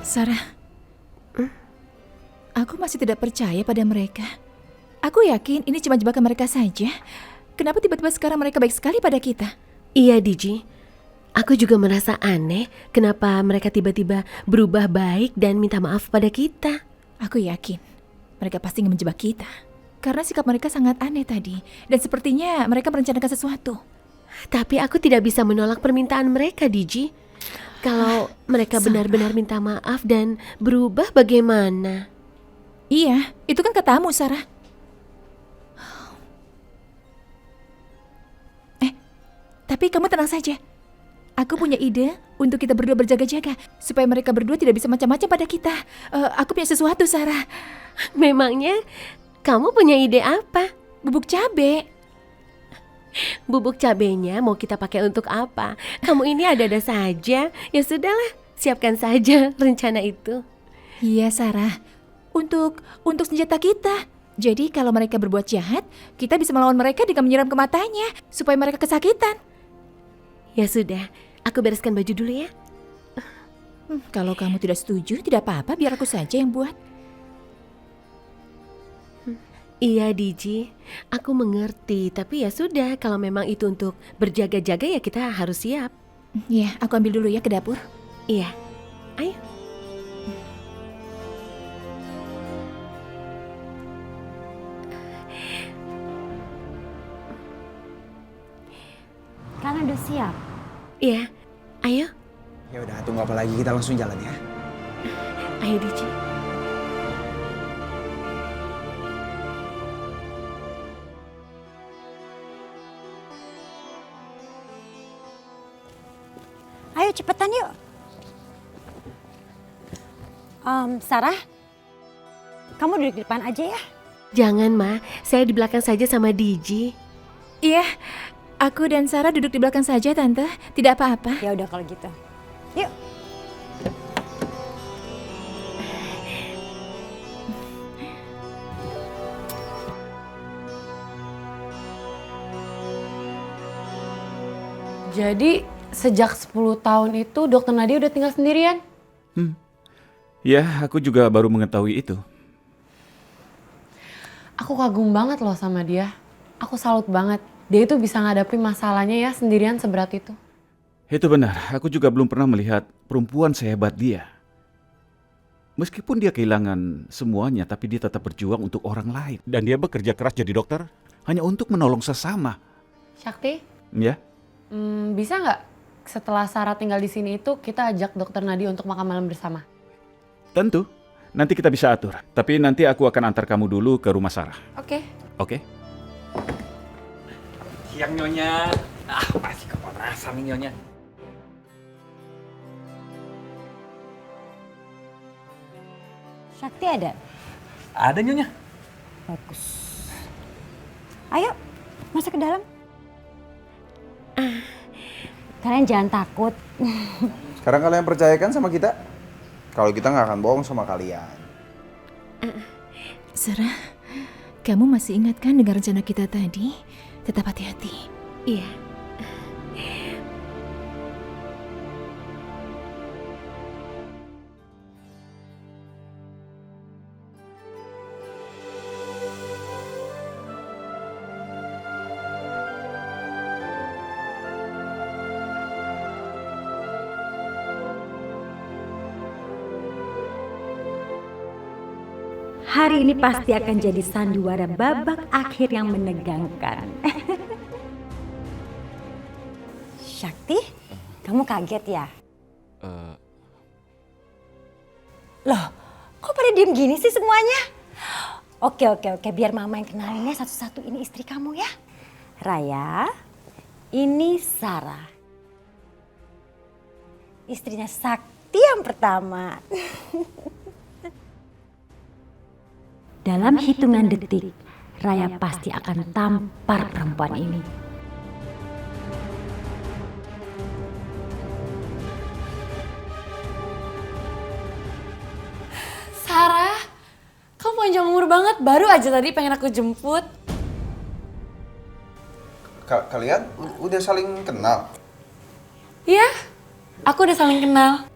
Sarah, aku masih tidak percaya pada mereka. Aku yakin ini cuma jebakan mereka saja. Kenapa tiba-tiba sekarang mereka baik sekali pada kita? Iya, Diji. Aku juga merasa aneh kenapa mereka tiba-tiba berubah baik dan minta maaf pada kita. Aku yakin mereka pasti ingin menjebak kita. Karena sikap mereka sangat aneh tadi. Dan sepertinya mereka merencanakan sesuatu. Tapi aku tidak bisa menolak permintaan mereka, Diji. Kalau mereka benar-benar minta maaf dan berubah bagaimana? Iya, itu kan katamu, Sarah. Tapi kamu tenang saja. Aku punya ide untuk kita berdua berjaga-jaga supaya mereka berdua tidak bisa macam-macam pada kita. Aku punya sesuatu, Sarah. Memangnya kamu punya ide apa? Bubuk cabe. Bubuk cabenya mau kita pakai untuk apa? Kamu ini ada-ada saja. Ya sudahlah, siapkan saja rencana itu. Iya, Sarah. Untuk senjata kita. Jadi kalau mereka berbuat jahat, kita bisa melawan mereka dengan menyiram ke matanya supaya mereka kesakitan. Ya sudah, aku bereskan baju dulu ya. Kalau kamu tidak setuju, tidak apa-apa, biar aku saja yang buat. Iya, Diji, aku mengerti. Tapi ya sudah, kalau memang itu untuk berjaga-jaga ya kita harus siap. Iya, aku ambil dulu ya ke dapur. Iya, ayo. Kalian udah siap? Iya, ayo. Ya udah, tunggu apa lagi, kita langsung jalan ya. Ayo, Diji. Ayo cepetan yuk. Sarah, kamu duduk di depan aja ya. Jangan, Ma. Saya di belakang saja sama Diji. Iya, aku dan Sarah duduk di belakang saja, Tante. Tidak apa-apa. Ya udah kalau gitu. Yuk. Jadi sejak 10 tahun itu Dokter Nadia udah tinggal sendirian? Ya, aku juga baru mengetahui itu. Aku kagum banget loh sama dia. Aku salut banget. Dia itu bisa ngadapin masalahnya ya sendirian seberat itu. Itu benar, aku juga belum pernah melihat perempuan sehebat dia. Meskipun dia kehilangan semuanya, tapi dia tetap berjuang untuk orang lain. Dan dia bekerja keras jadi dokter hanya untuk menolong sesama. Syakti, Ya, bisa nggak setelah Sarah tinggal di sini itu kita ajak Dokter Nadia untuk makan malam bersama? tentu. Nanti kita bisa atur. Tapi nanti aku akan antar kamu dulu ke rumah Sarah. Oke. Oke? Siang Nyonya. Masih kepanasan nih Nyonya. Sakti ada? Ada Nyonya. Bagus. Ayo, masuk ke dalam. Kalian jangan takut. Sekarang kalian percayakan sama kita? Kalau kita nggak akan bohong sama kalian. Sarah, kamu masih ingat kan dengan rencana kita tadi? Tetap hati-hati. Iya. Hari ini pasti akan jadi sandiwara babak akhir yang menegangkan. Syakti, kamu kaget ya? Loh, kok pada diem gini sih semuanya? Oke, biar mama yang kenalinnya satu-satu. Ini istri kamu ya. Raya, ini Sarah. Istrinya Sakti yang pertama. Dalam hitungan detik, Raya pasti akan tampar perempuan ini. Sarah, kamu panjang umur banget. Baru aja tadi pengen aku jemput. Kalian udah saling kenal? Iya, aku udah saling kenal.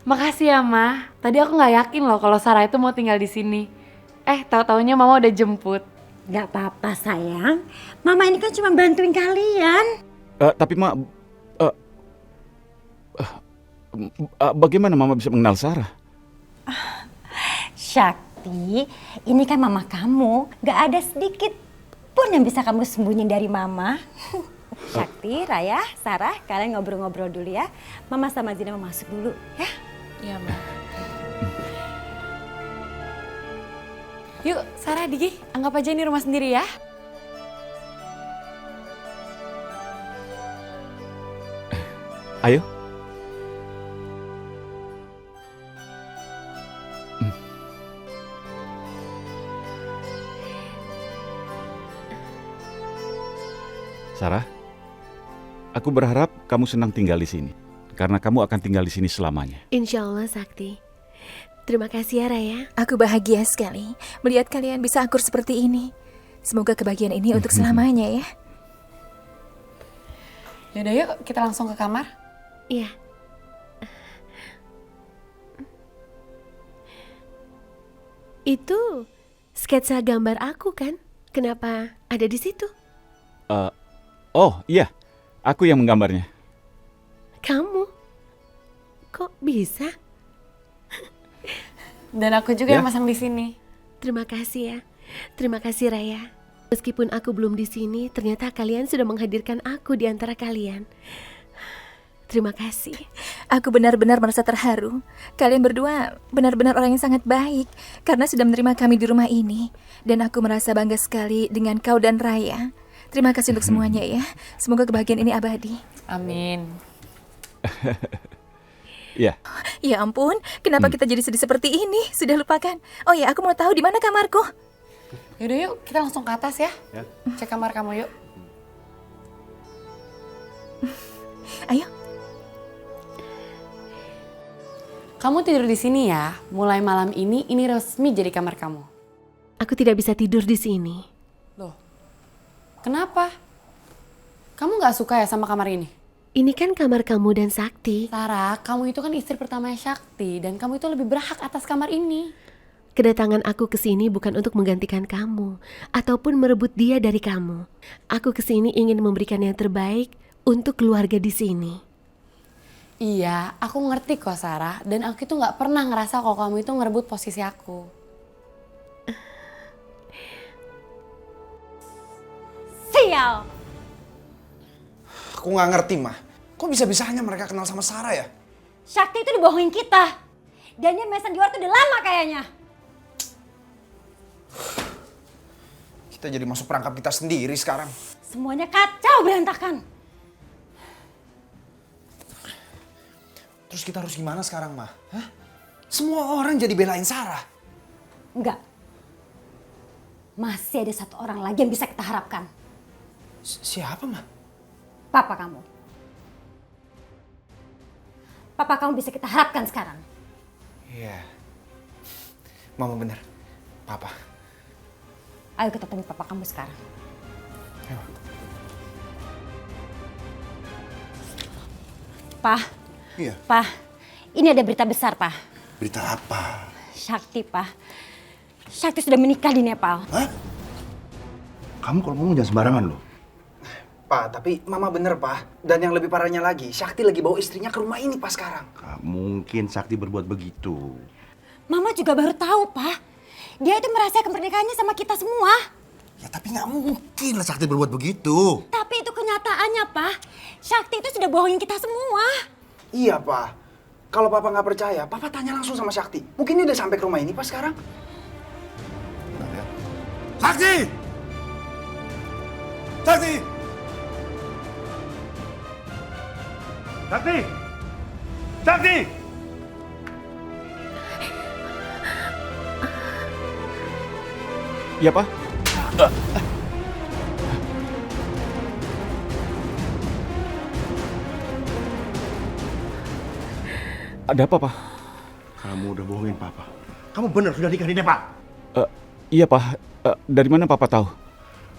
Makasih ya, Ma. Tadi aku nggak yakin loh kalau Sarah itu mau tinggal di sini. Tahu-taunya Mama udah jemput. Gak apa-apa sayang, Mama ini kan cuma bantuin kalian. Tapi Ma, bagaimana Mama bisa mengenal Sarah? Syakti, ini kan Mama kamu, gak ada sedikit pun yang bisa kamu sembunyiin dari Mama. Syakti, Raya, Sarah, kalian ngobrol-ngobrol dulu ya. Mama sama Zina mau masuk dulu ya. Iya, Ma. Yuk, Sarah, Digi, anggap aja ini rumah sendiri ya. Ayo. Sarah, aku berharap kamu senang tinggal di sini. Karena kamu akan tinggal di sini selamanya. Insya Allah, Sakti. Terima kasih ya, Raya. Aku bahagia sekali melihat kalian bisa akur seperti ini. Semoga kebahagiaan ini untuk selamanya ya. Yaudah yuk, kita langsung ke kamar. Iya. Itu sketsa gambar aku kan? Kenapa ada di situ? Oh iya, aku yang menggambarnya. Kamu? Kok bisa? Dan aku juga Ya. yang masang di sini. Terima kasih ya. Terima kasih Raya. Meskipun aku belum di sini, ternyata kalian sudah menghadirkan aku di antara kalian. Terima kasih. Aku benar-benar merasa terharu. Kalian berdua benar-benar orang yang sangat baik karena sudah menerima kami di rumah ini. Dan aku merasa bangga sekali dengan kau dan Raya. Terima kasih untuk semuanya ya. Semoga kebahagiaan ini abadi. Amin. Iya. Ya ampun, kenapa kita jadi sedih seperti ini? Sudah lupakan. Oh ya, aku mau tahu di mana kamarku. Yaudah yuk, kita langsung ke atas ya. Cek kamar kamu yuk. Ayo. Kamu tidur di sini ya. Mulai malam ini resmi jadi kamar kamu. Aku tidak bisa tidur di sini. Loh, kenapa? Kamu gak suka ya sama kamar ini? Ini kan kamar kamu dan Sakti. Sarah, kamu itu kan istri pertamanya Syakti dan kamu itu lebih berhak atas kamar ini. Kedatangan aku ke sini bukan untuk menggantikan kamu ataupun merebut dia dari kamu. Aku ke sini ingin memberikan yang terbaik untuk keluarga di sini. Iya, aku ngerti kok Sarah. Dan aku itu gak pernah ngerasa kalau kamu itu ngerebut posisi aku. Sial! Aku nggak ngerti, Mah. Kok bisa-bisanya mereka kenal sama Sarah ya? Syakti itu dibohongin kita. Dan dia mesan di luar tuh udah lama kayaknya. Kita jadi masuk perangkap kita sendiri sekarang. Semuanya kacau berantakan. Terus kita harus gimana sekarang, Mah? Hah? Semua orang jadi belain Sarah. Enggak. Masih ada satu orang lagi yang bisa kita harapkan. Siapa, Mah? Papa kamu. Papa kamu bisa kita harapkan sekarang. Iya. Mama bener. Papa. Ayo kita temui papa kamu sekarang. Ayo. Pak, Iya, Pak, ini ada berita besar, Pak. berita apa? Syakti, Pak. Syakti sudah menikah di Nepal. Hah? Kamu kalau ngomong jangan sembarangan loh. Pak, tapi Mama bener, Pak. Dan yang lebih parahnya lagi, Syakti lagi bawa istrinya ke rumah ini, Pak, sekarang. Gak mungkin Sakti berbuat begitu. Mama juga baru tahu, Pak. Dia itu merahasiakan pernikahannya sama kita semua. Ya tapi gak mungkin lah Sakti berbuat begitu. Tapi itu kenyataannya, Pak. Syakti itu sudah bohongin kita semua. Iya, Pak. Kalau Papa nggak percaya, Papa tanya langsung sama Syakti. Mungkin dia udah sampai ke rumah ini, Pak, sekarang. Bentar ya. Sakti! Sakti! Sakti! Sakti! Iya, Pak. Ada apa, Pak? Kamu udah bohongin Papa. Kamu benar sudah nikah di Nepal. Iya, Pak. Dari mana Papa tahu?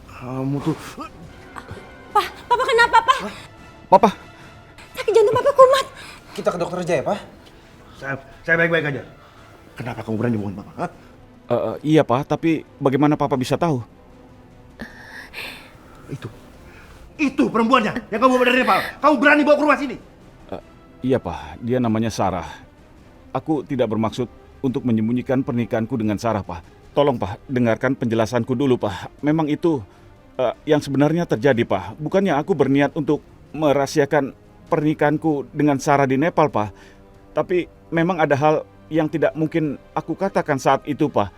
Kamu tuh... Pak, Papa kenapa, Pak? Papa, Sakit jantung Papa kumat. Kita ke dokter aja ya, Pak? Saya baik-baik aja. Kenapa kamu berani bohongin papa? Hah? Iya Pak, tapi bagaimana Papa bisa tahu? Itu perempuannya yang kamu bawa dari Nepal. Kamu berani bawa ke rumah sini? Iya Pak, dia namanya Sarah. Aku tidak bermaksud untuk menyembunyikan pernikahanku dengan Sarah Pak. Tolong Pak, dengarkan penjelasanku dulu Pak. Memang itu yang sebenarnya terjadi Pak. Bukannya aku berniat untuk merahasiakan pernikahanku dengan Sarah di Nepal Pak. Tapi memang ada hal yang tidak mungkin aku katakan saat itu Pak.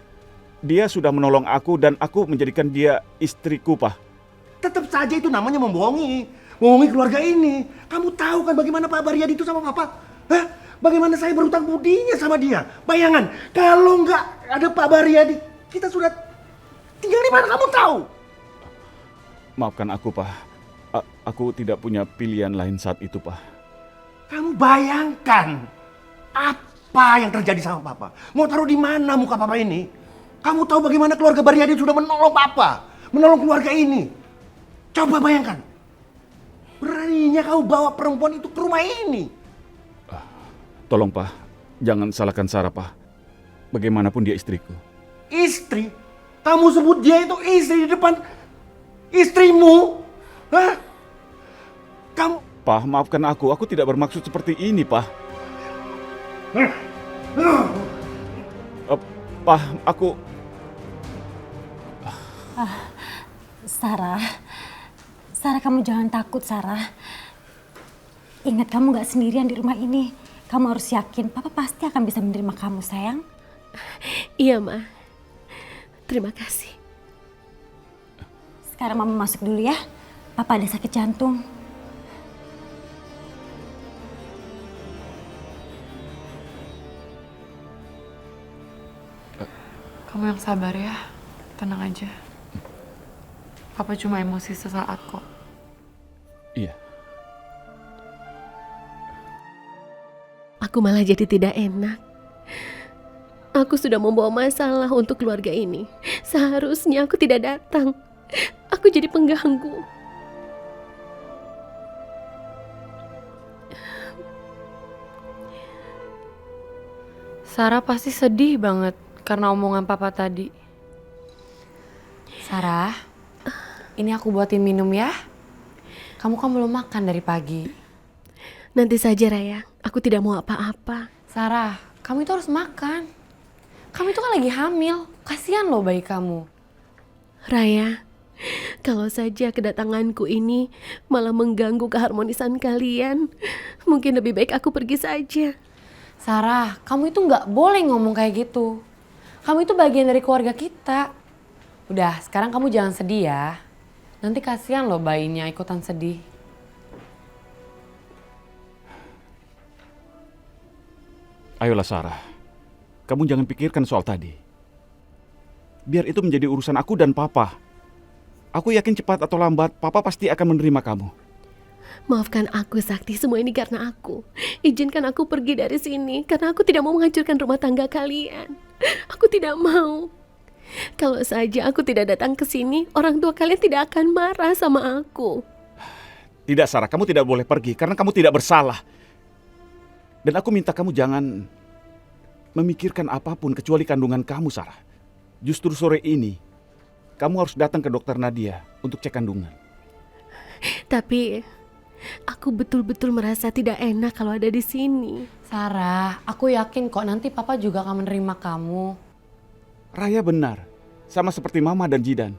Dia sudah menolong aku dan aku menjadikan dia istriku Pak. Tetap saja itu namanya membohongi. Membohongi keluarga ini. Kamu tahu kan bagaimana Pak Baryadi itu sama Papa? Hah? Bagaimana saya berutang budinya sama dia? Bayangan, kalau nggak ada Pak Baryadi, kita sudah tinggal di mana, kamu tahu? Maafkan aku Pak. Aku tidak punya pilihan lain saat itu Pak. Kamu bayangkan apa yang terjadi sama Papa. Mau taruh di mana muka Papa ini? Kamu tahu bagaimana keluarga Baryadi sudah menolong Papa, menolong keluarga ini. Coba bayangkan. Beraninya kau bawa perempuan itu ke rumah ini. Tolong Pak, jangan salahkan Sarah Pak. Bagaimanapun dia istriku. Istri? Kamu sebut dia itu istri di depan istrimu? Hah? Kamu... Pak, maafkan aku tidak bermaksud seperti ini Pak. Pak, aku... Sarah, kamu jangan takut, Sarah. Ingat, kamu gak sendirian di rumah ini. Kamu harus yakin, Papa pasti akan bisa menerima kamu, sayang. Iya, Ma. Terima kasih. Sekarang Mama masuk dulu ya. Papa ada sakit jantung. Kamu yang sabar ya, tenang aja. Papa cuma emosi sesaat kok. Iya. Aku malah jadi tidak enak. Aku sudah membawa masalah untuk keluarga ini. Seharusnya aku tidak datang. Aku jadi pengganggu. Sarah pasti sedih banget karena omongan Papa tadi. Sarah, ini aku buatin minum ya. Kamu kan belum makan dari pagi. Nanti saja, Raya. Aku tidak mau apa-apa. Sarah, kamu itu harus makan. Kamu itu kan lagi hamil. Kasihan loh bayi kamu. Raya, kalau saja kedatanganku ini malah mengganggu keharmonisan kalian, mungkin lebih baik aku pergi saja. Sarah, kamu itu nggak boleh ngomong kayak gitu. Kamu itu bagian dari keluarga kita. Udah, sekarang kamu jangan sedih ya. Nanti kasihan loh bayinya ikutan sedih. Ayolah Sarah, kamu jangan pikirkan soal tadi. Biar itu menjadi urusan aku dan Papa. Aku yakin cepat atau lambat, Papa pasti akan menerima kamu. Maafkan aku, Sakti. Semua ini karena aku. Izinkan aku pergi dari sini karena aku tidak mau menghancurkan rumah tangga kalian. Aku tidak mau. Kalau saja aku tidak datang ke sini, orang tua kalian tidak akan marah sama aku. Tidak Sarah, kamu tidak boleh pergi karena kamu tidak bersalah. Dan aku minta kamu jangan memikirkan apapun kecuali kandungan kamu, Sarah. Justru sore ini, kamu harus datang ke dokter Nadia untuk cek kandungan. Tapi aku betul-betul merasa tidak enak kalau ada di sini. Sarah, aku yakin kok nanti Papa juga akan menerima kamu. Raya benar, sama seperti Mama dan Jidan.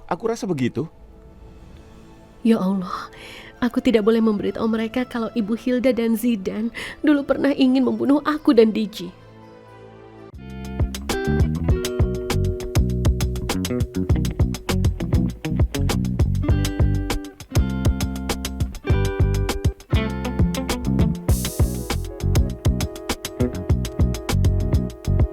Aku rasa begitu. Ya Allah, aku tidak boleh memberitahu mereka kalau Ibu Hilda dan Zidan dulu pernah ingin membunuh aku dan Diji.